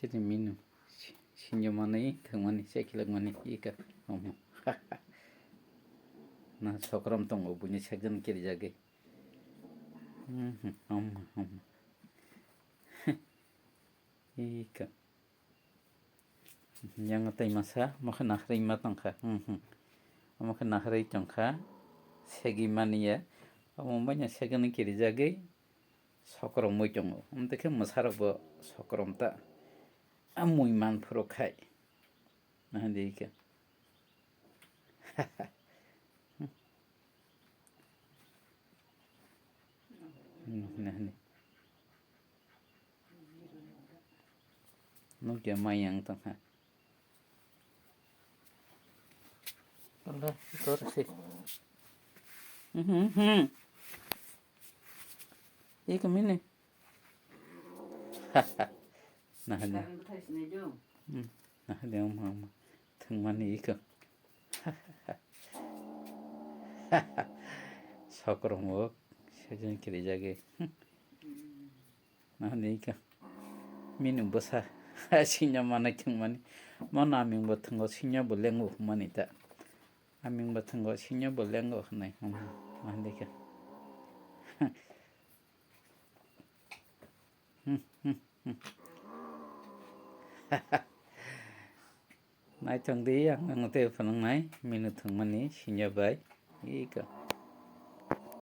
시리 민우 신녀만이 등만이 새끼랑만이 이까 어머 나 서그럼 또 뭐분이 책은 길자게 엄마 이까 yang tay masa maka nahray matangka maka nahray tangka segi mania 어머냐 세근은 길자게 서그럼 뭐 정도 근데 masarabo 서그럼 다 아무이만 프로카이 나한테 이게 나네 너게 마양 땅하 Allah torsi 이거 미네 나네 나네 엄마 등만이 이거 서그럼 뭐 세전 길자게 나네 이거 미는 뭐사 신년 만에 정만이 뭐 남ing 같은 거 신년 벌랭 거 후만이다 남ing 같은 거 신년 벌랭 거 하네 안 되게 nãy chẳng tí ăn ăn tiêu phần nãy mình thường mình ní xin nhờ vậy ý cơ